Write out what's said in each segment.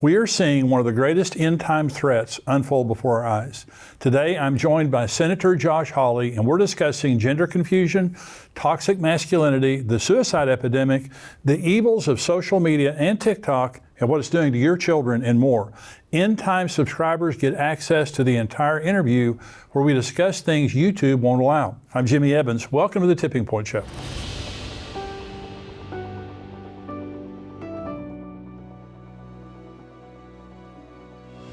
We are seeing one of the greatest end-time threats unfold before our eyes. Today, I'm joined by Senator Josh Hawley, and we're discussing gender confusion, toxic masculinity, the suicide epidemic, the evils of social media and TikTok, and what it's doing to your children, and more. End-time subscribers get access to the entire interview where we discuss things YouTube won't allow. I'm Jimmy Evans. Welcome to the Tipping Point Show.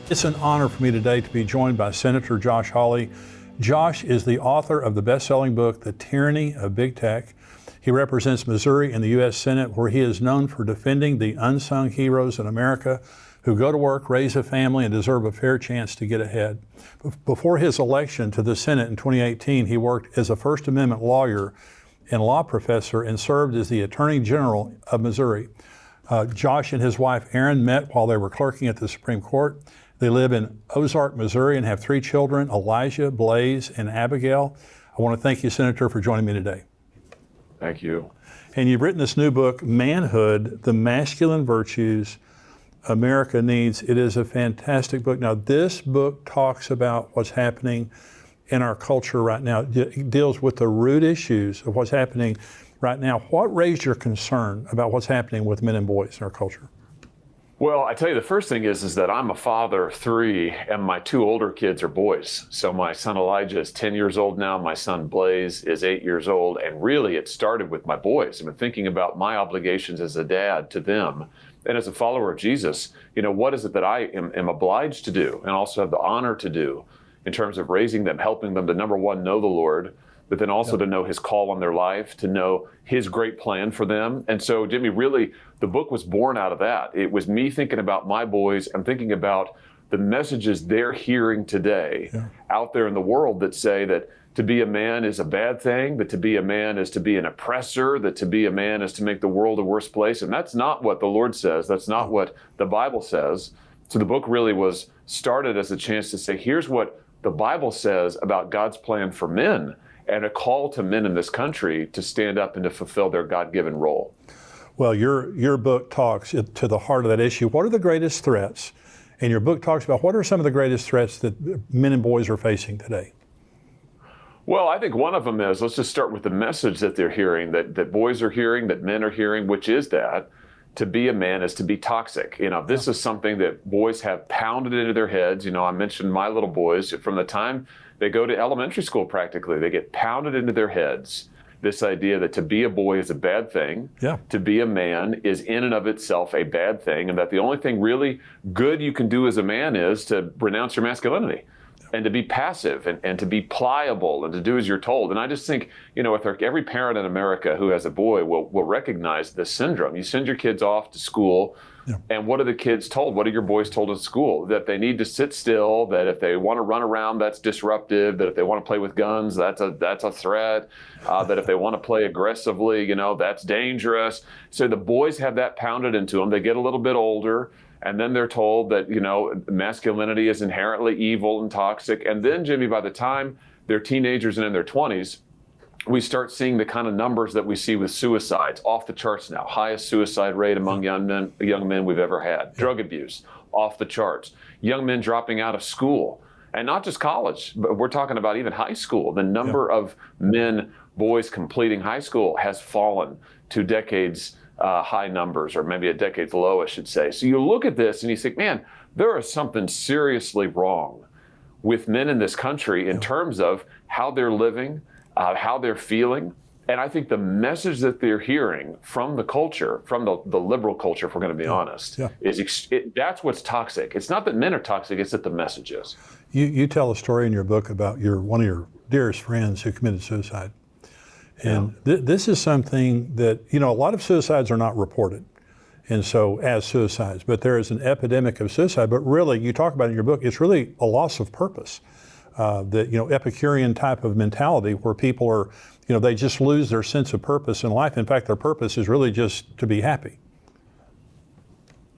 It's an honor for me today to be joined by Senator Josh Hawley. Josh is the author of the best-selling book, The Tyranny of Big Tech. He represents Missouri in the U.S. Senate, where he is known for defending the unsung heroes in America who go to work, raise a family, and deserve a fair chance to get ahead. Before his election to the Senate in 2018, he worked as a First Amendment lawyer and law professor and served as the Attorney General of Missouri. Josh and his wife, Erin, met while they were clerking at the Supreme Court. They live in Ozark, Missouri, and have 3 children, Elijah, Blaze, and Abigail. I want to thank you, Senator, for joining me today. Thank you. And you've written this new book, Manhood, The Masculine Virtues America Needs. It is a fantastic book. Now, this book talks about what's happening in our culture right now. It deals with the root issues of what's happening right now. What raised your concern about what's happening with men and boys in our culture? Well, I tell you, the first thing is that I'm a father of 3, and my 2 older kids are boys. So my son Elijah is 10 years old now. My son Blaze is 8 years old. And really, it started with my boys. I've been thinking about my obligations as a dad to them. And as a follower of Jesus, what is it that I am obliged to do and also have the honor to do in terms of raising them, helping them to, number one, know the Lord, but then also to know his call on their life, to know his great plan for them. And so, Jimmy, really, the book was born out of that. It was me thinking about my boys and thinking about the messages they're hearing today out there in the world that say that to be a man is a bad thing, that to be a man is to be an oppressor, that to be a man is to make the world a worse place. And that's not what the Lord says. That's not what the Bible says. So the book really was started as a chance to say, here's what the Bible says about God's plan for men, and a call to men in this country to stand up and to fulfill their God-given role. Well, your book talks to the heart of that issue. What are the greatest threats? And your book talks about what are some of the greatest threats that men and boys are facing today? Well, I think one of them is, let's just start with the message that they're hearing, that boys are hearing, that men are hearing, which is that to be a man is to be toxic. This is something that boys have pounded into their heads. I mentioned my little boys from the time they go to elementary school practically. They get pounded into their heads this idea that to be a boy is a bad thing, to be a man is in and of itself a bad thing, and that the only thing really good you can do as a man is to renounce your masculinity and to be passive and to be pliable and to do as you're told. And I just think, every parent in America who has a boy will recognize this syndrome. You send your kids off to school, and what are the kids told? What are your boys told in school? That they need to sit still, that if they want to run around, that's disruptive, that if they want to play with guns, that's a threat, that if they want to play aggressively, that's dangerous. So the boys have that pounded into them. They get a little bit older, and then they're told that, masculinity is inherently evil and toxic. And then, Jimmy, by the time they're teenagers and in their 20s, we start seeing the kind of numbers that we see with suicides, off the charts now. Highest suicide rate among young men we've ever had. Drug abuse, off the charts. Young men dropping out of school, and not just college, but we're talking about even high school. The number of boys completing high school has fallen to decades high numbers, or maybe a decade's low, I should say. So you look at this and you think, man, there is something seriously wrong with men in this country in terms of how they're living, how they're feeling. And I think the message that they're hearing from the culture, from the liberal culture, if we're going to be honest, is that's what's toxic. It's not that men are toxic, it's that the message is. You tell a story in your book about one of your dearest friends who committed suicide. And this is something that, a lot of suicides are not reported, and so as suicides, but there is an epidemic of suicide. But really, you talk about in your book, it's really a loss of purpose. The Epicurean type of mentality where people are, they just lose their sense of purpose in life. In fact, their purpose is really just to be happy.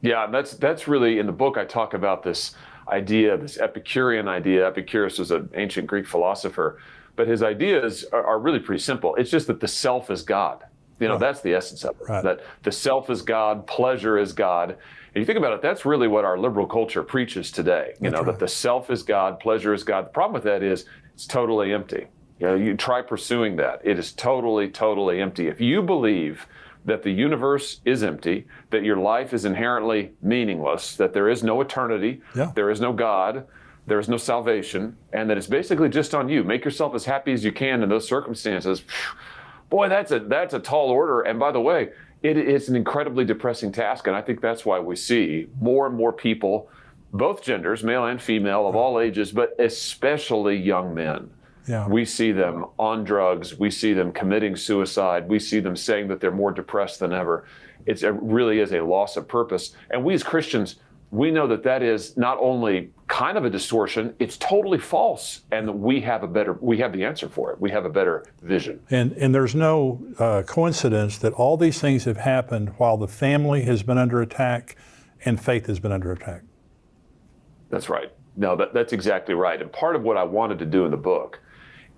Yeah, that's really, in the book I talk about this idea, this Epicurean idea. Epicurus was an ancient Greek philosopher, but his ideas are really pretty simple. It's just that the self is God. That's the essence of it, that the self is God, pleasure is God. You think about it, that's really what our liberal culture preaches today. You know, that the self is God, pleasure is God. The problem with that is it's totally empty. You know, you try pursuing that. It is totally, totally empty. If you believe that the universe is empty, that your life is inherently meaningless, that there is no eternity, there is no God, there is no salvation, and that it's basically just on you. Make yourself as happy as you can in those circumstances. Boy, that's a tall order. And by the way, it's an incredibly depressing task. And I think that's why we see more and more people, both genders, male and female, of all ages, but especially young men. We see them on drugs. We see them committing suicide. We see them saying that they're more depressed than ever. It really is a loss of purpose. And we as Christians, we know that that is not only kind of a distortion, it's totally false. And we have the answer for it. We have a better vision. And there's no coincidence that all these things have happened while the family has been under attack and faith has been under attack. That's right. No, that's exactly right. And part of what I wanted to do in the book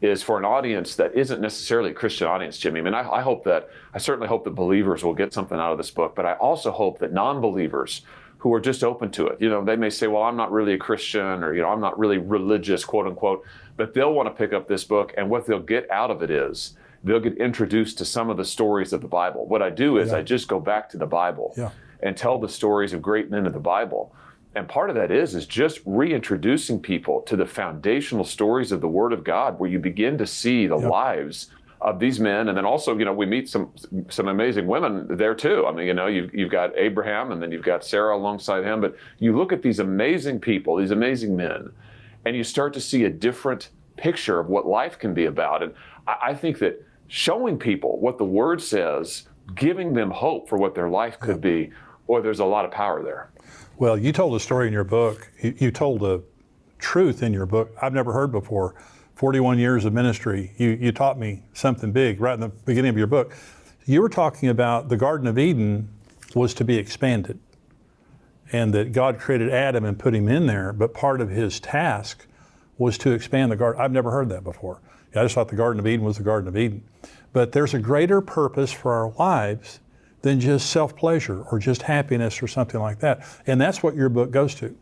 is for an audience that isn't necessarily a Christian audience, Jimmy. I mean, I certainly hope that believers will get something out of this book, but I also hope that non-believers who are just open to it, you know, they may say, well, I'm not really a Christian, or, you know, I'm not really religious, quote unquote, but they'll want to pick up this book, and what they'll get out of it is they'll get introduced to some of the stories of the Bible. What I do is I just go back to the Bible and tell the stories of great men of the Bible. And part of that is just reintroducing people to the foundational stories of the Word of God, where you begin to see the lives of these men. And then also, you know, we meet some amazing women there too. I mean, you know, you've got Abraham, and then you've got Sarah alongside him. But you look at these amazing people, these amazing men, and you start to see a different picture of what life can be about. And I think that showing people what the Word says, giving them hope for what their life could be, boy, there's a lot of power there. Well, you told a story in your book. You told a truth in your book I've never heard before. 41 years of ministry. You taught me something big right in the beginning of your book. You were talking about the Garden of Eden was to be expanded, and that God created Adam and put him in there, but part of his task was to expand the garden. I've never heard that before. I just thought the Garden of Eden was the Garden of Eden. But there's a greater purpose for our lives than just self-pleasure or just happiness or something like that. And that's what your book goes to.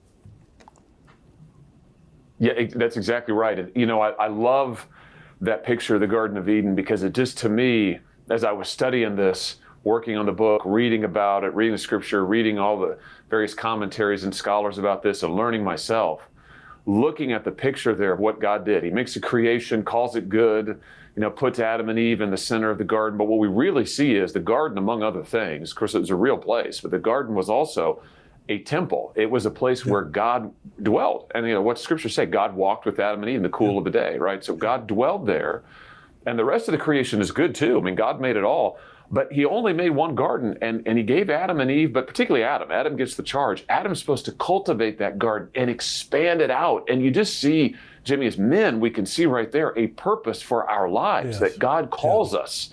Yeah, that's exactly right. And, you know, I love that picture of the Garden of Eden, because it just, to me, as I was studying this, working on the book, reading about it, reading the scripture, reading all the various commentaries and scholars about this, and learning myself, looking at the picture there of what God did. He makes a creation, calls it good, you know, puts Adam and Eve in the center of the garden. But what we really see is the garden, among other things, of course, it was a real place, but the garden was also a temple. It was a place where God dwelled. And, you know, what scriptures say, God walked with Adam and Eve in the cool of the day, right? So God dwelled there. And the rest of the creation is good too. I mean, God made it all. But he only made one garden, and he gave Adam and Eve, but particularly Adam. Adam gets the charge. Adam's supposed to cultivate that garden and expand it out. And you just see, Jimmy, as men, we can see right there a purpose for our lives, that God calls us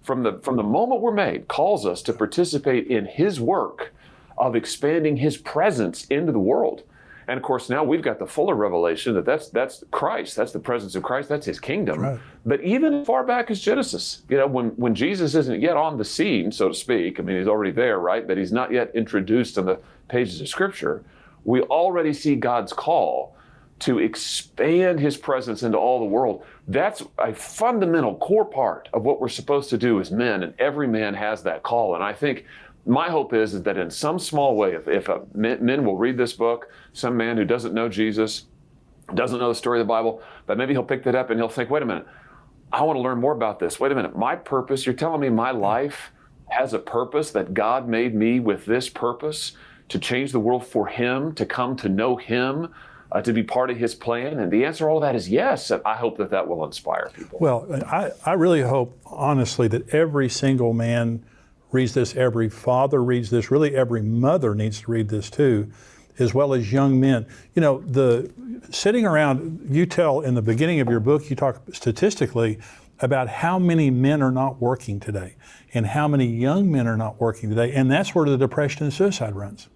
from the moment we're made, calls us to participate in his work of expanding his presence into the world. And of course, now we've got the fuller revelation that that's Christ, that's the presence of Christ, that's his kingdom. Right. But even as far back as Genesis, you know, when Jesus isn't yet on the scene, so to speak, I mean, he's already there, right? But he's not yet introduced on the pages of Scripture. We already see God's call to expand his presence into all the world. That's a fundamental core part of what we're supposed to do as men, and every man has that call. And I think my hope is that in some small way, if men will read this book, some man who doesn't know Jesus, doesn't know the story of the Bible, but maybe he'll pick that up and he'll think, wait a minute, I want to learn more about this. Wait a minute, my purpose, you're telling me my life has a purpose, that God made me with this purpose to change the world for him, to come to know him, to be part of his plan? And the answer to all of that is yes. And I hope that will inspire people. Well, I really hope, honestly, that every single man reads this, every father reads this, really every mother needs to read this too, as well as young men. You know, the sitting around, you tell in the beginning of your book, you talk statistically about how many men are not working today and how many young men are not working today. And that's where the depression and suicide runs.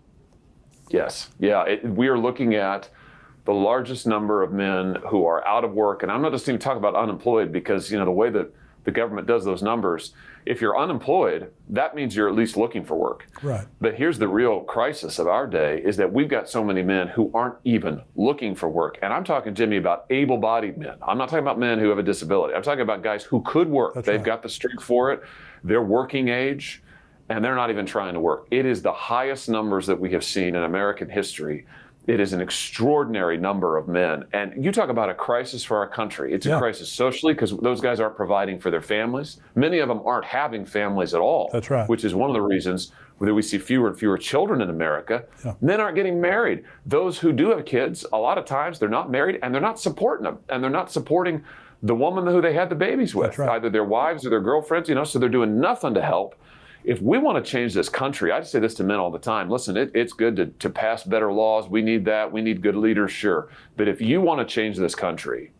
Yes. Yeah. We are looking at the largest number of men who are out of work. And I'm not just even talking about unemployed, because, you know, the way that the government does those numbers. If you're unemployed, that means you're at least looking for work. Right. But here's the real crisis of our day is that we've got so many men who aren't even looking for work. And I'm talking, Jimmy, about able-bodied men. I'm not talking about men who have a disability. I'm talking about guys who could work. They've got the strength for it. They're working age, and they're not even trying to work. It is the highest numbers that we have seen in American history. It is an extraordinary number of men. And you talk about a crisis for our country. It's a crisis socially because those guys aren't providing for their families. Many of them aren't having families at all. That's right. Which is one of the reasons that we see fewer and fewer children in America. Men aren't getting married. Those who do have kids, a lot of times they're not married and they're not supporting them. And they're not supporting the woman who they had the babies with, either their wives or their girlfriends, so they're doing nothing to help. If we want to change this country, I say this to men all the time, listen, it's good to pass better laws. We need that. We need good leaders, sure. But if you want to change this country,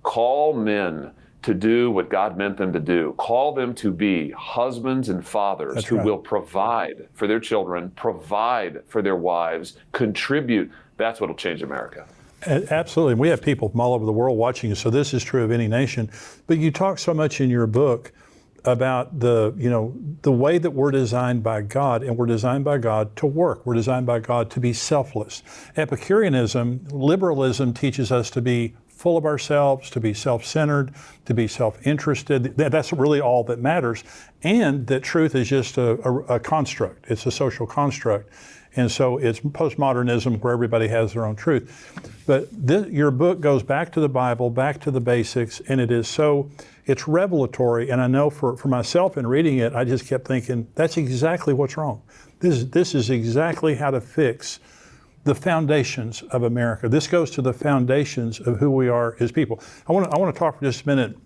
call men to do what God meant them to do. Call them to be husbands and fathers who will provide for their children, provide for their wives, contribute. That's what will change America. Absolutely. We have people from all over the world watching us, so this is true of any nation. But you talk so much in your book about the way that we're designed by God, and we're designed by God to work. We're designed by God to be selfless. Epicureanism, liberalism teaches us to be full of ourselves, to be self-centered, to be self-interested. That's really all that matters. And that truth is just a construct. It's a social construct. And so it's postmodernism where everybody has their own truth. But your book goes back to the Bible, back to the basics, and it's revelatory. And I know for myself in reading it, I just kept thinking, that's exactly what's wrong. This is exactly how to fix the foundations of America. This goes to the foundations of who we are as people. I want to talk for just a minute.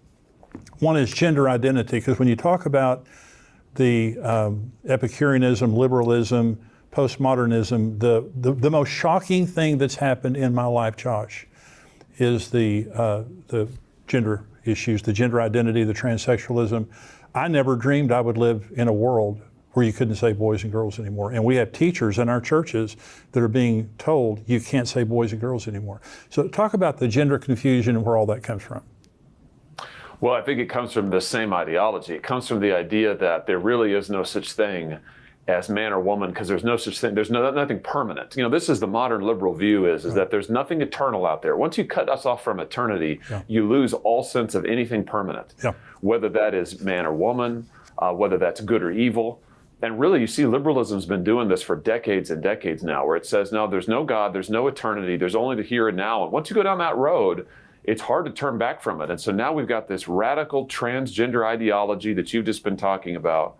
One is gender identity, because when you talk about the Epicureanism, liberalism, postmodernism, the most shocking thing that's happened in my life, Josh, is the gender issues, the gender identity, the transsexualism. I never dreamed I would live in a world where you couldn't say boys and girls anymore. And we have teachers in our churches that are being told you can't say boys and girls anymore. So talk about the gender confusion and where all that comes from. Well, I think it comes from the same ideology. It comes from the idea that there really is no such thing as man or woman, because there's no such thing, there's nothing permanent. This is the modern liberal view is that there's nothing eternal out there. Once you cut us off from eternity, you lose all sense of anything permanent, whether that is man or woman, whether that's good or evil. And really, you see liberalism's been doing this for decades and decades now, where it says, no, there's no God, there's no eternity, there's only the here and now. And once you go down that road, it's hard to turn back from it. And so now we've got this radical transgender ideology that you've just been talking about,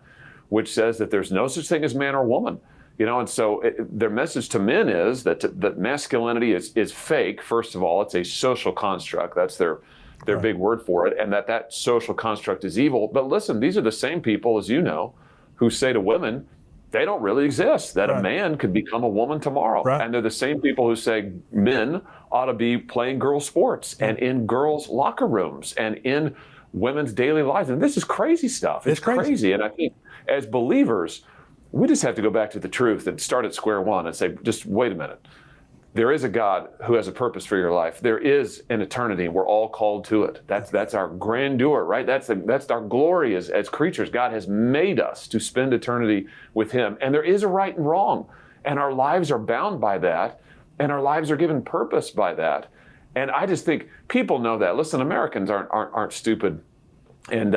which says that there's no such thing as man or woman. And so their message to men is that masculinity is fake. First of all, it's a social construct. That's their big word for it. And that social construct is evil. But listen, these are the same people, as you know, who say to women, they don't really exist, that a man could become a woman tomorrow. And they're the same people who say men ought to be playing girls' sports and in girls' locker rooms and in women's daily lives. And this is crazy stuff. It's crazy. And I think as believers, we just have to go back to the truth and start at square one and say, just wait a minute. There is a God who has a purpose for your life. There is an eternity, and we're all called to it. That's our grandeur, right? That's our glory as creatures. God has made us to spend eternity with Him. And there is a right and wrong. And our lives are bound by that. And our lives are given purpose by that. And I just think people know that. Listen, Americans aren't stupid. And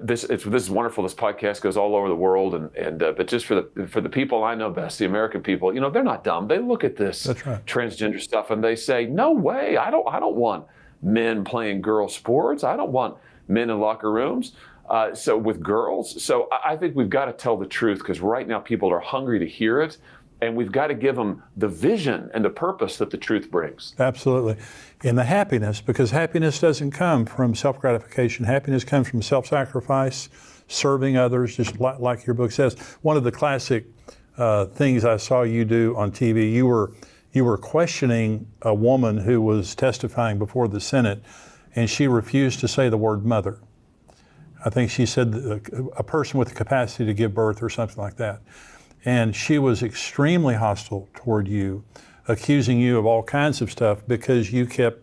this is wonderful. This podcast goes all over the world, but just for the people I know best, the American people, they're not dumb. They look at this transgender stuff and they say, no way. I don't want men playing girl sports. I don't want men in locker rooms. So with girls. So I think we've got to tell the truth, because right now people are hungry to hear it. And we've got to give them the vision and the purpose that the truth brings. Absolutely. And the happiness, because happiness doesn't come from self-gratification. Happiness comes from self-sacrifice, serving others, just like your book says. One of the classic things I saw you do on TV, you were questioning a woman who was testifying before the Senate, and she refused to say the word mother. I think she said a person with the capacity to give birth or something like that. And she was extremely hostile toward you, accusing you of all kinds of stuff because you kept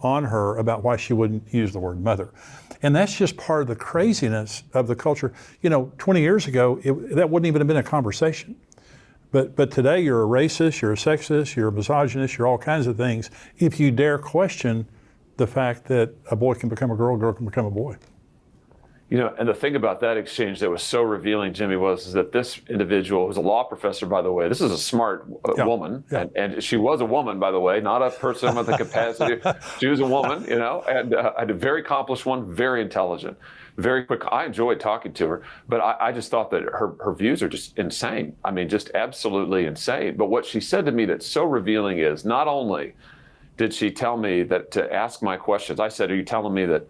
on her about why she wouldn't use the word mother. And that's just part of the craziness of the culture. 20 years ago, that wouldn't even have been a conversation. But today you're a racist, you're a sexist, you're a misogynist, you're all kinds of things if you dare question the fact that a boy can become a girl can become a boy. And the thing about that exchange that was so revealing, Jimmy, was that this individual, who's a law professor, by the way, this is a smart woman, and she was a woman, by the way, not a person with a capacity. She was a woman, and a very accomplished one, very intelligent, very quick. I enjoyed talking to her, but I just thought that her views are just insane. I mean, just absolutely insane. But what she said to me that's so revealing is not only did she tell me that to ask my questions, I said, are you telling me that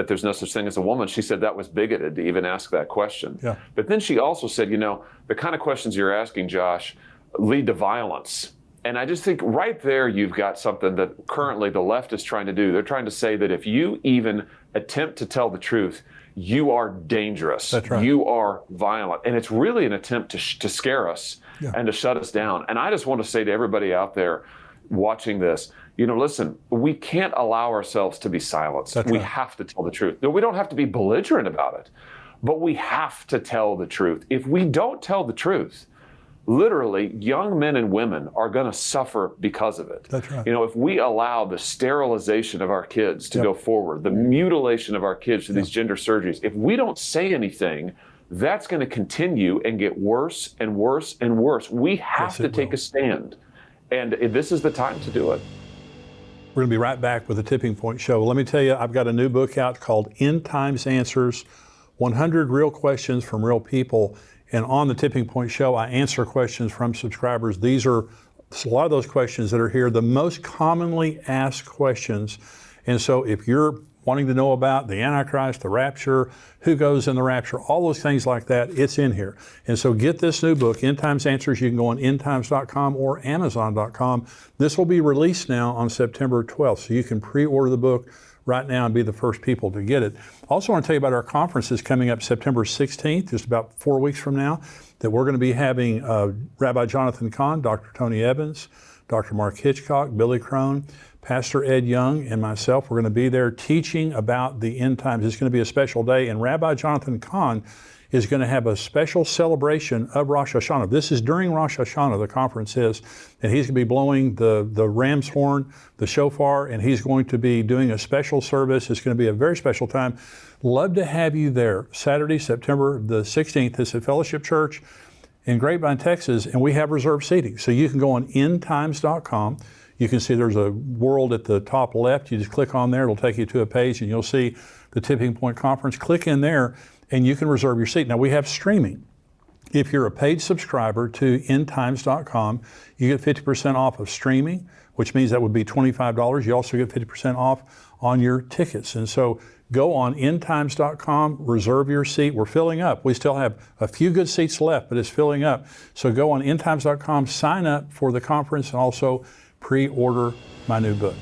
there's no such thing as a woman? She said that was bigoted to even ask that question. Yeah. But then she also said, the kind of questions you're asking, Josh, lead to violence. And I just think right there you've got something that currently the left is trying to do. They're trying to say that if you even attempt to tell the truth, you are dangerous. That's right. You are violent. And it's really an attempt to scare us and to shut us down. And I just want to say to everybody out there watching this, listen, we can't allow ourselves to be silenced. That's we right. have to tell the truth. No, we don't have to be belligerent about it, but we have to tell the truth. If we don't tell the truth, literally, young men and women are going to suffer because of it. That's right. If we allow the sterilization of our kids to go forward, the mutilation of our kids through these gender surgeries, if we don't say anything, that's going to continue and get worse and worse and worse. We have to take a stand, and this is the time to do it. We're going to be right back with the Tipping Point Show. Let me tell you, I've got a new book out called End Times Answers, 100 Real Questions from Real People. And on the Tipping Point Show, I answer questions from subscribers. These are a lot of those questions that are here, the most commonly asked questions. And so if you're wanting to know about the Antichrist, the rapture, who goes in the rapture, all those things like that, it's in here. And so get this new book, End Times Answers. You can go on endtimes.com or amazon.com. This will be released now on September 12th, so you can pre-order the book right now and be the first people to get it. Also want to tell you about our conferences coming up September 16th, just about 4 weeks from now, that we're going to be having Rabbi Jonathan Cahn, Dr. Tony Evans, Dr. Mark Hitchcock, Billy Crone, Pastor Ed Young, and myself. We're going to be there teaching about the end times. It's going to be a special day, and Rabbi Jonathan Cahn is going to have a special celebration of Rosh Hashanah. This is during Rosh Hashanah, the conference is, and he's going to be blowing the ram's horn, the shofar, and he's going to be doing a special service. It's going to be a very special time. Love to have you there. Saturday, September the 16th, it's at Fellowship Church in Grapevine, Texas, and we have reserved seating. So you can go on endtimes.com. You can see there's a world at the top left. You just click on there. It'll take you to a page, and you'll see the Tipping Point Conference. Click in there, and you can reserve your seat. Now, we have streaming. If you're a paid subscriber to endtimes.com, you get 50% off of streaming, which means that would be $25. You also get 50% off on your tickets. And so go on endtimes.com, reserve your seat. We're filling up. We still have a few good seats left, but it's filling up. So go on endtimes.com, sign up for the conference, and also pre-order my new book.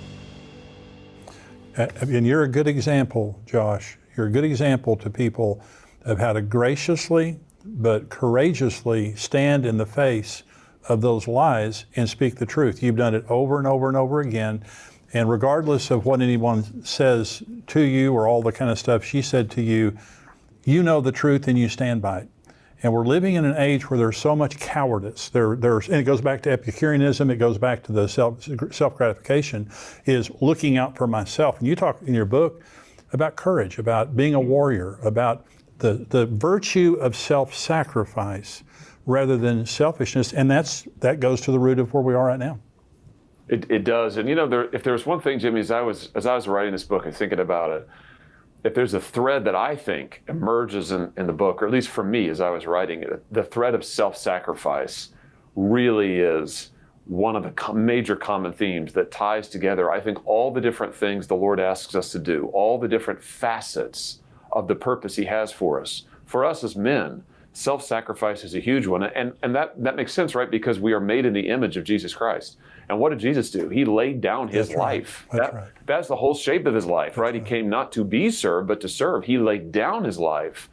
And you're a good example, Josh. You're a good example to people of how to graciously but courageously stand in the face of those lies and speak the truth. You've done it over and over and over again. And regardless of what anyone says to you or all the kind of stuff she said to you, you know the truth and you stand by it. And we're living in an age where there's so much cowardice. And it goes back to Epicureanism, it goes back to the self-gratification, is looking out for myself. And you talk in your book about courage, about being a warrior, about the virtue of self-sacrifice rather than selfishness. And that goes to the root of where we are right now. It does. And if there's one thing, Jimmy, as I was writing this book and thinking about it, if there's a thread that I think emerges in the book, or at least for me as I was writing it, the thread of self-sacrifice really is one of the major common themes that ties together, I think, all the different things the Lord asks us to do, all the different facets of the purpose He has for us. For us as men, self-sacrifice is a huge one. And that makes sense, right? Because we are made in the image of Jesus Christ. And what did Jesus do? He laid down His life. That's the whole shape of His life, right? He came not to be served, but to serve. He laid down His life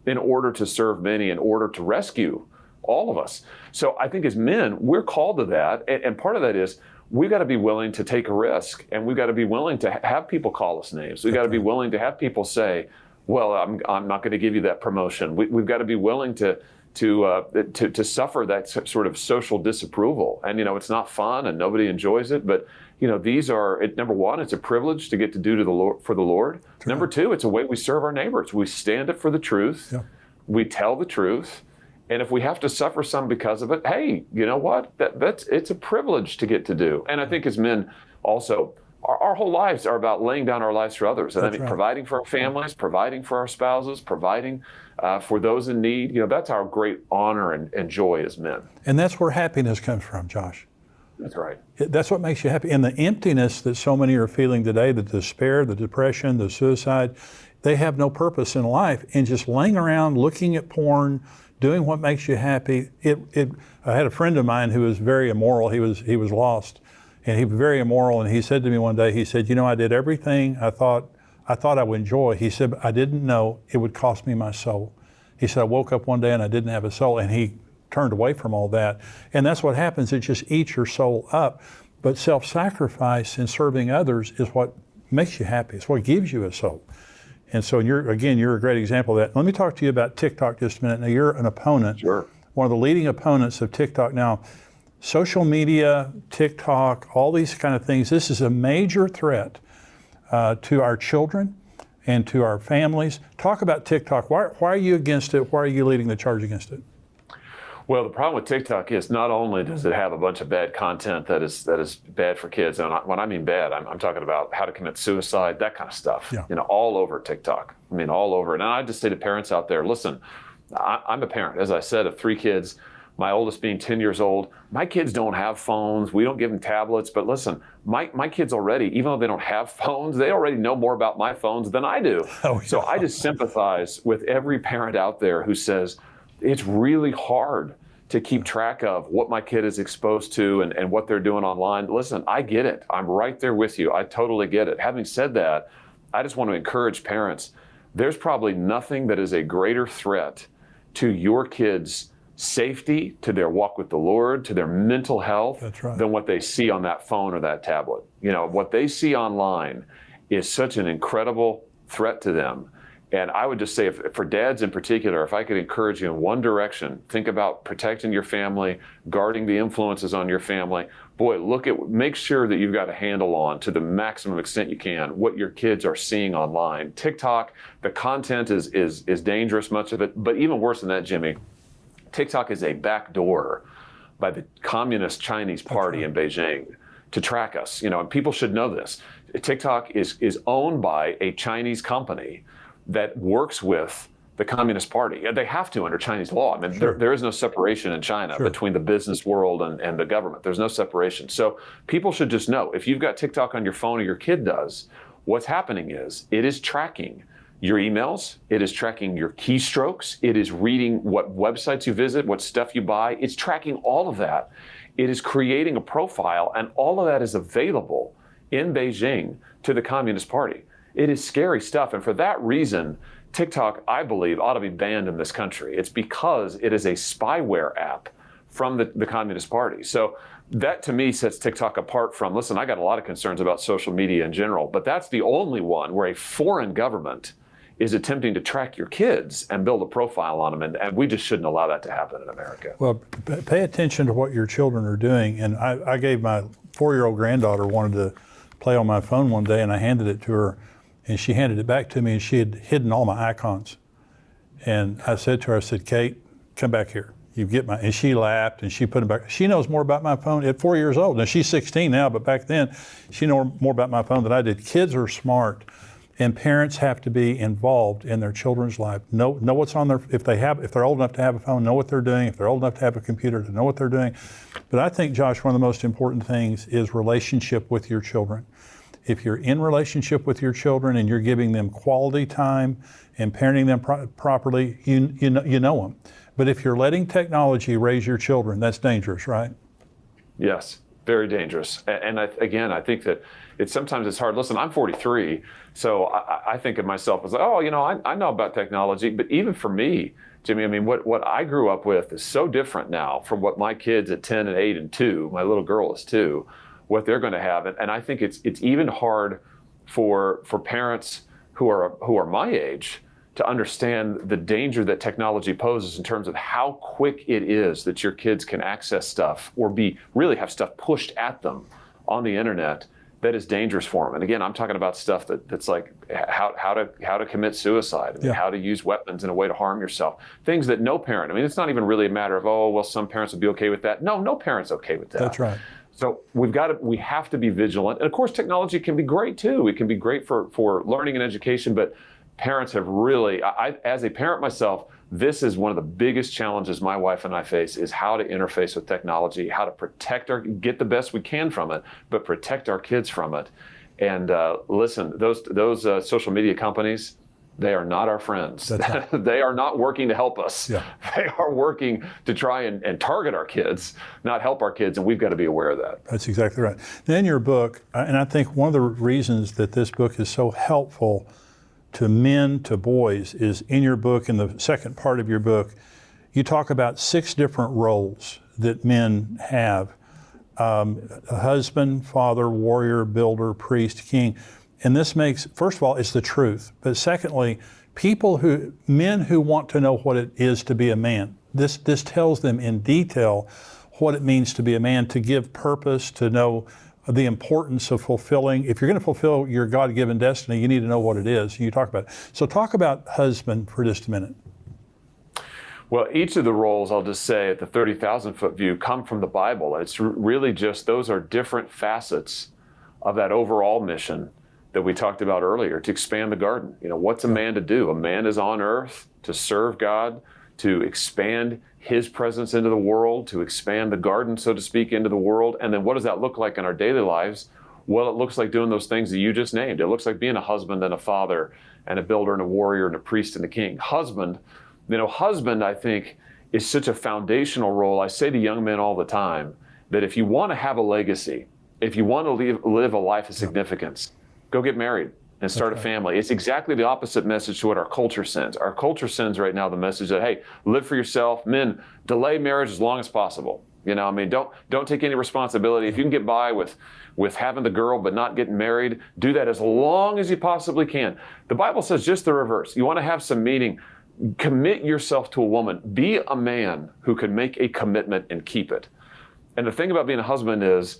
in order to serve many, in order to rescue all of us. So I think as men, we're called to that. And part of that is we've got to be willing to take a risk, and we've got to be willing to have people call us names. We've got to be willing to have people say, well, I'm not going to give you that promotion. We've got to be willing to suffer that sort of social disapproval. And, it's not fun and nobody enjoys it, but these are, number one, it's a privilege to get to do for the Lord. True. Number two, it's a way we serve our neighbors. We stand up for the truth. Yeah. We tell the truth. And if we have to suffer some because of it, hey, you know what? It's a privilege to get to do. And I think as men also, our whole lives are about laying down our lives for others. And right. Providing for our families, providing for our spouses, providing for those in need. That's our great honor and joy as men. And that's where happiness comes from, Josh. That's right. That's what makes you happy. And the emptiness that so many are feeling today, the despair, the depression, the suicide, they have no purpose in life. And just laying around, looking at porn, doing what makes you happy. I had a friend of mine who was very immoral. He was lost, and he was very immoral. And he said to me one day, he said, I did everything I thought I would enjoy. He said, but I didn't know it would cost me my soul. He said, I woke up one day and I didn't have a soul. And he turned away from all that. And that's what happens. It just eats your soul up. But self-sacrifice and serving others is what makes you happy. It's what gives you a soul. And so you're a great example of that. Let me talk to you about TikTok just a minute. Now, you're an opponent. Sure. One of the leading opponents of TikTok. Now, social media, TikTok, all these kind of things, this is a major threat to our children and to our families. Talk about TikTok. Why are you against it? Why are you leading the charge against it? Well, the problem with TikTok is not only does it have a bunch of bad content that is bad for kids, and when I mean bad, I'm talking about how to commit suicide, that kind of stuff, all over TikTok. I mean, all over. And I just say to parents out there, listen, I'm a parent, as I said, of 3 kids, my oldest being 10 years old. My kids don't have phones. We don't give them tablets. But listen, my kids already, even though they don't have phones, they already know more about my phones than I do. Oh, yeah. So I just sympathize with every parent out there who says, it's really hard to keep track of what my kid is exposed to and what they're doing online. Listen, I get it. I'm right there with you. I totally get it. Having said that, I just want to encourage parents. There's probably nothing that is a greater threat to your kids' safety, to their walk with the Lord, to their mental health, than what they see on that phone or that tablet. What they see online is such an incredible threat to them. And I would just say, for dads in particular, if I could encourage you in one direction, think about protecting your family, guarding the influences on your family. Boy, make sure that you've got a handle on, to the maximum extent you can, what your kids are seeing online. TikTok, the content is dangerous, much of it. But even worse than that, Jimmy, TikTok is a backdoor by the Communist Chinese Party in Beijing to track us. And people should know this. TikTok is owned by a Chinese company that works with the Communist Party. They have to under Chinese law. I mean, there is no separation in China between the business world and the government. There's no separation. So people should just know, if you've got TikTok on your phone or your kid does, what's happening is it is tracking your emails, it is tracking your keystrokes, it is reading what websites you visit, what stuff you buy. It's tracking all of that. It is creating a profile, and all of that is available in Beijing to the Communist Party. It is scary stuff. And for that reason, TikTok, I believe, ought to be banned in this country. It's because it is a spyware app from the Communist Party. So that, to me, sets TikTok apart from, listen, I got a lot of concerns about social media in general, but that's the only one where a foreign government is attempting to track your kids and build a profile on them. And we just shouldn't allow that to happen in America. Well, pay attention to what your children are doing. And I gave my 4-year-old granddaughter wanted to play on my phone one day, and I handed it to her. And she handed it back to me, and she had hidden all my icons. And I said to her, I said, Kate, come back here. You get my, and she laughed and she put it back. She knows more about my phone at 4 years old. Now she's 16 now, but back then she knew more about my phone than I did. Kids are smart, and parents have to be involved in their children's life. Know what's on their, if they're old enough to have a phone, know what they're doing. If they're old enough to have a computer, to know what they're doing. But I think, Josh, one of the most important things is relationship with your children. If you're in relationship with your children and you're giving them quality time and parenting them properly, you know them. But if you're letting technology raise your children, that's dangerous, right? Yes, very dangerous. And I think that sometimes it's hard. Listen, I'm 43, so I think of myself as, oh, I know about technology, but even for me, Jimmy, I mean, what I grew up with is so different now from what my kids at 10 and 8 and 2, my little girl is 2, what they're going to have. And I think it's even hard for parents who are my age to understand the danger that technology poses in terms of how quick it is that your kids can access stuff or really have stuff pushed at them on the internet that is dangerous for them. And again, I'm talking about stuff that's like how to commit suicide, how to use weapons in a way to harm yourself. Things that no parent, I mean, it's not even really a matter of, oh, well, some parents would be okay with that. No parent's okay with that. That's right. So we have to be vigilant. And of course, technology can be great too. It can be great for learning and education, but parents have really, as a parent myself, this is one of the biggest challenges my wife and I face, is how to interface with technology, how to get the best we can from it, but protect our kids from it. And listen, those social media companies, they are not our friends. Right. They are not working to help us. Yeah. They are working to try and target our kids, not help our kids, and we've got to be aware of that. That's exactly right. Now, in your book, and I think one of the reasons that this book is so helpful to men, to boys, is in your book, in the second part of your book, you talk about 6 different roles that men have. A husband, father, warrior, builder, priest, king. And this makes, first of all, it's the truth. But secondly, men who want to know what it is to be a man. This tells them in detail what it means to be a man, to give purpose, to know the importance of fulfilling. If you're going to fulfill your God-given destiny, you need to know what it is. You talk about it. So talk about husband for just a minute. Well, each of the roles, I'll just say at the 30,000-foot view, come from the Bible. It's really just, those are different facets of that overall mission that we talked about earlier, to expand the garden. What's a man to do? A man is on earth to serve God, to expand his presence into the world, to expand the garden, so to speak, into the world. And then what does that look like in our daily lives? Well, it looks like doing those things that you just named. It looks like being a husband and a father and a builder and a warrior and a priest and a king. Husband, I think, is such a foundational role. I say to young men all the time that if you want to have a legacy, if you want to live a life of significance, go get married and start a family. It's exactly the opposite message to what our culture sends. Our culture sends right now the message that, hey, live for yourself. Men, delay marriage as long as possible. Don't take any responsibility. If you can get by with having the girl but not getting married, do that as long as you possibly can. The Bible says just the reverse. You want to have some meaning, commit yourself to a woman. Be a man who can make a commitment and keep it. And the thing about being a husband is,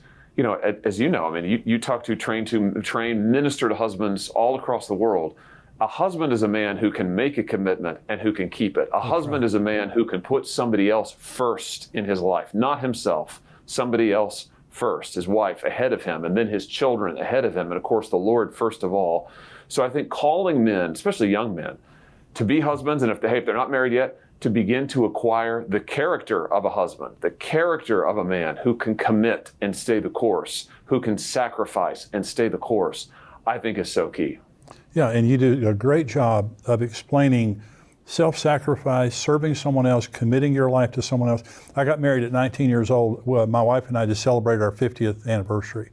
as you know, I mean, you talk to, train, minister to husbands all across the world. A husband is a man who can make a commitment and who can keep it. A husband is a man who can put somebody else first in his life, not himself, somebody else first, his wife ahead of him, and then his children ahead of him, and of course the Lord first of all. So I think calling men, especially young men, to be husbands, and if they're not married yet, to begin to acquire the character of a husband, the character of a man who can commit and stay the course, who can sacrifice and stay the course, I think is so key. Yeah, and you do a great job of explaining self-sacrifice, serving someone else, committing your life to someone else. I got married at 19 years old. Well, my wife and I just celebrated our 50th anniversary.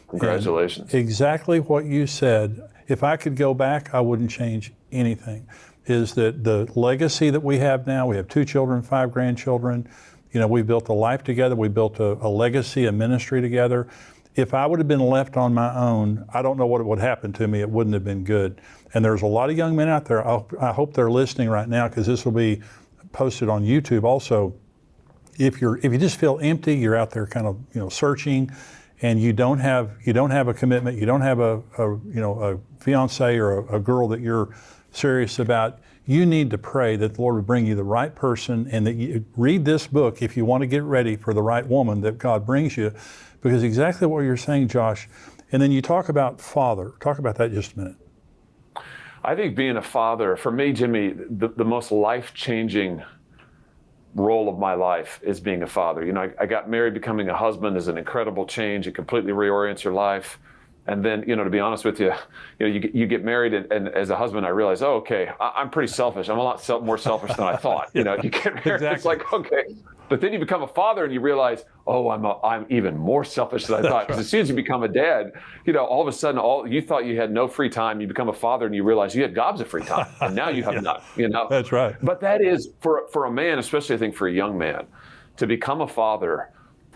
Congratulations. And exactly what you said. If I could go back, I wouldn't change anything. Is that the legacy that we have now? We have 2 children, 5 grandchildren. We built a life together. We built a legacy, a ministry together. If I would have been left on my own, I don't know what would happen to me. It wouldn't have been good. And there's a lot of young men out there. I hope they're listening right now, because this will be posted on YouTube also. If you just feel empty, you're out there kind of searching, and you don't have a commitment, you don't have a fiance or a girl that you're serious about, you need to pray that the Lord would bring you the right person, and that you read this book if you want to get ready for the right woman that God brings you, because exactly what you're saying, Josh. And then you talk about father. Talk about that just a minute. I think being a father, for me, Jimmy, the most life-changing role of my life is being a father. I got married. Becoming a husband is an incredible change. It completely reorients your life. And then, to be honest with you, you get married, and as a husband, I realize, oh, okay, I'm pretty selfish. I'm a lot more selfish than I thought. You get married, Exactly. It's like, okay. But then you become a father and you realize, oh, I'm even more selfish than I thought. Because as soon as you become a dad, all of a sudden, you thought you had no free time. You become a father and you realize you had gobs of free time, and now you have none. That's right. But that is for a man, especially I think for a young man, to become a father.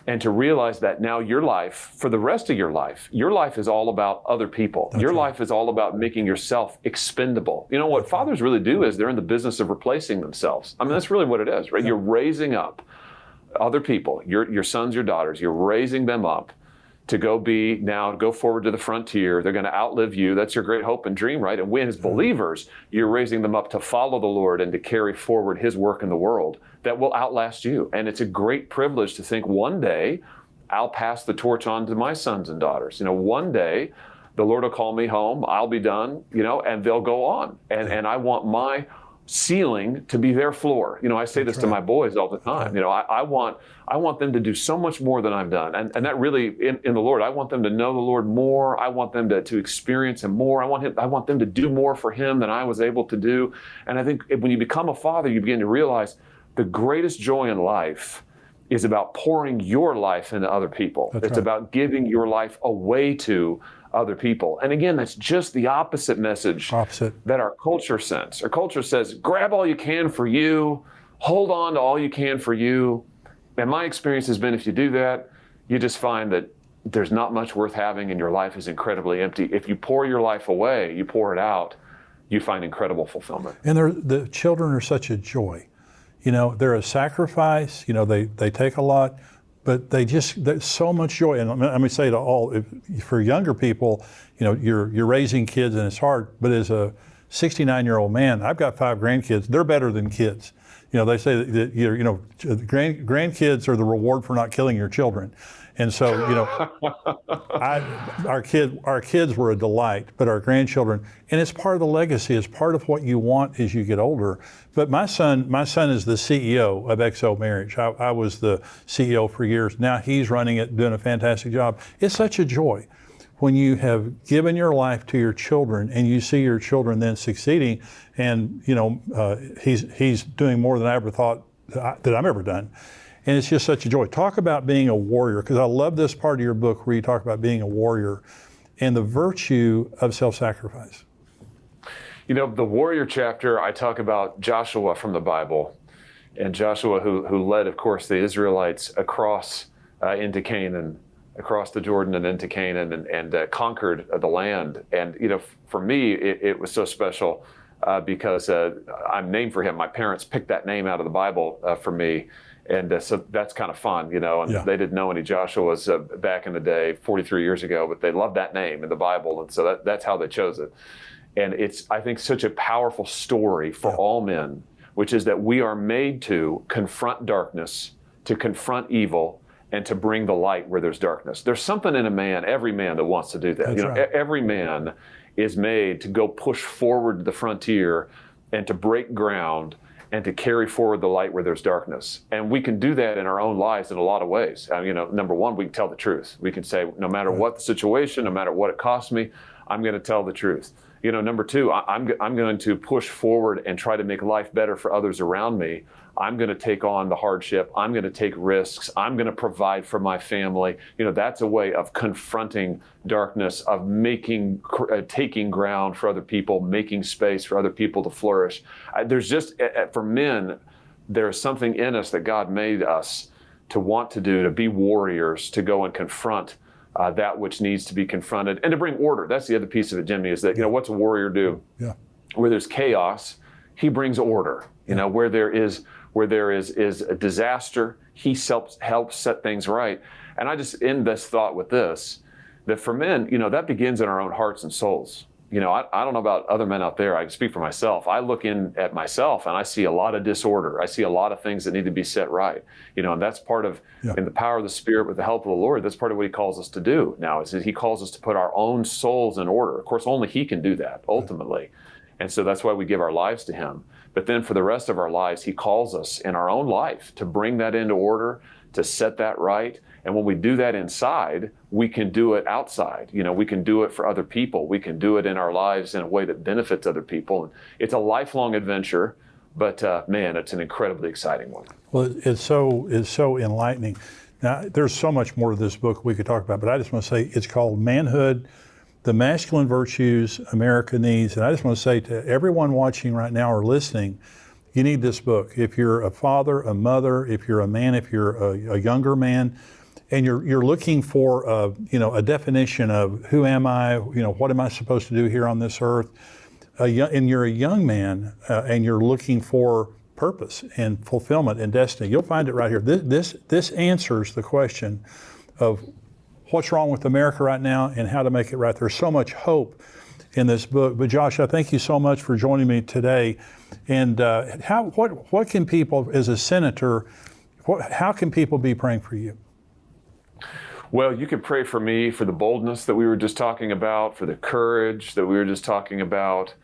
And to realize that now your life, for the rest of your life is all about other people. Your life is all about making yourself expendable. What fathers really do is they're in the business of replacing themselves. I mean, that's really what it is, right? You're raising up other people, your sons, your daughters. You're raising them up to go forward to the frontier. They're going to outlive you. That's your great hope and dream, right? And when as believers, you're raising them up to follow the Lord and to carry forward his work in the world that will outlast you. And it's a great privilege to think one day I'll pass the torch on to my sons and daughters. One day the Lord will call me home, I'll be done, and they'll go on. And I want my ceiling to be their floor. I say this to my boys all the time. I want them to do so much more than I've done. And that really, in the Lord, I want them to know the Lord more. I want them to experience him more. I want them to do more for him than I was able to do. And I think when you become a father, you begin to realize the greatest joy in life is about pouring your life into other people. It's about giving your life away to other people. And again, that's just the opposite message that our culture sends. Our culture says, grab all you can for you, hold on to all you can for you. And my experience has been, if you do that, you just find that there's not much worth having and your life is incredibly empty. If you pour your life away, you pour it out, you find incredible fulfillment. And the children are such a joy. They're a sacrifice, they take a lot, but there's so much joy. And let me say to all, for younger people, you're raising kids and it's hard, but as a 69-year-old man, I've got 5 grandkids. They're better than kids. They say that grandkids are the reward for not killing your children. And so, our kids were a delight, but our grandchildren, and it's part of the legacy, it's part of what you want as you get older. But my son is the CEO of XO Marriage. I was the CEO for years. Now he's running it, doing a fantastic job. It's such a joy when you have given your life to your children and you see your children then succeeding, and he's doing more than I ever thought that I've ever done. And it's just such a joy. Talk about being a warrior, because I love this part of your book where you talk about being a warrior and the virtue of self-sacrifice. The warrior chapter, I talk about Joshua from the Bible, and Joshua who led, of course, the Israelites across into Canaan, across the Jordan and into Canaan, and conquered the land. And for me, it was so special because I'm named for him. My parents picked that name out of the Bible for me. And so that's kind of fun, and they didn't know any Joshuas back in the day, 43 years ago, but they loved that name in the Bible. And so that's how they chose it. And it's, I think, such a powerful story for all men, which is that we are made to confront darkness, to confront evil, and to bring the light where there's darkness. There's something in a man, every man, that wants to do that. Every man is made to go push forward to the frontier and to break ground and to carry forward the light where there's darkness. And we can do that in our own lives in a lot of ways. Number one, we can tell the truth. We can say, no matter what the situation, no matter what it costs me, I'm going to tell the truth. Number two, I'm going to push forward and try to make life better for others around me. I'm going to take on the hardship. I'm going to take risks. I'm going to provide for my family. That's a way of confronting darkness, of taking ground for other people, making space for other people to flourish. There's just, for men, there's something in us that God made us to want to do, to be warriors, to go and confront that which needs to be confronted, and to bring order. That's the other piece of it, Jimmy, is that, what's a warrior do? Yeah. Where there's chaos, he brings order. Where there is a disaster, he helps set things right. And I just end this thought with this, that for men, that begins in our own hearts and souls. I don't know about other men out there. I can speak for myself. I look in at myself and I see a lot of disorder. I see a lot of things that need to be set right. And that's part of, in the power of the Spirit, with the help of the Lord, that's part of what he calls us to do now, is that he calls us to put our own souls in order. Of course, only he can do that, ultimately. Right. And so that's why we give our lives to him. But then for the rest of our lives, he calls us in our own life to bring that into order, to set that right. And when we do that inside, we can do it outside. We can do it for other people. We can do it in our lives in a way that benefits other people. And it's a lifelong adventure, but man, it's an incredibly exciting one. Well, it's so enlightening. Now, there's so much more to this book we could talk about, but I just want to say it's called Manhood, the Masculine Virtues America Needs. And I just want to say to everyone watching right now or listening, you need this book. If you're a father, a mother, if you're a man, if you're a younger man, and you're looking for a definition of who am I, what am I supposed to do here on this earth, and you're a young man and you're looking for purpose and fulfillment and destiny, you'll find it right here. This answers the question of what's wrong with America right now and how to make it right. There's so much hope in this book. But Josh, I thank you so much for joining me today. And what can people, as a senator, how can people be praying for you? Well, you can pray for me for the boldness that we were just talking about, for the courage that we were just talking about.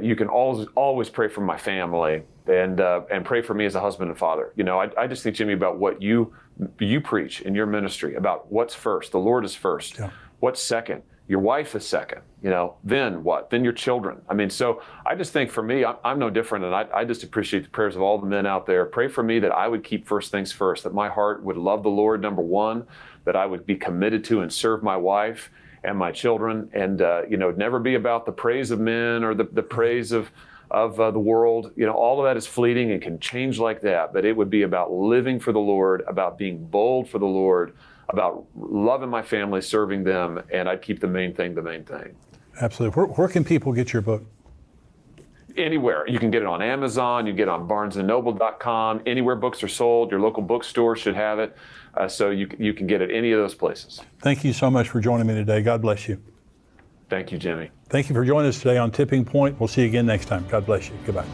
You can always pray for my family and pray for me as a husband and father. I just think, Jimmy, about what you preach in your ministry about what's first. The Lord is first. Yeah. What's second? Your wife is second. Then what? Then your children. So I just think for me, I'm no different, and I just appreciate the prayers of all the men out there. Pray for me that I would keep first things first, that my heart would love the Lord, number one, that I would be committed to and serve my wife and my children, and never be about the praise of men or the praise of the world. All of that is fleeting and can change like that, but it would be about living for the Lord, about being bold for the Lord, about loving my family, serving them, and I'd keep the main thing the main thing. Absolutely. Where can people get your book? Anywhere. You can get it on Amazon, you get it on barnesandnoble.com, anywhere books are sold. Your local bookstore should have it, so you can get it any of those places. Thank you so much for joining me today. God bless you. Thank you, Jimmy. Thank you for joining us today on Tipping Point. We'll see you again next time. God bless you. Goodbye.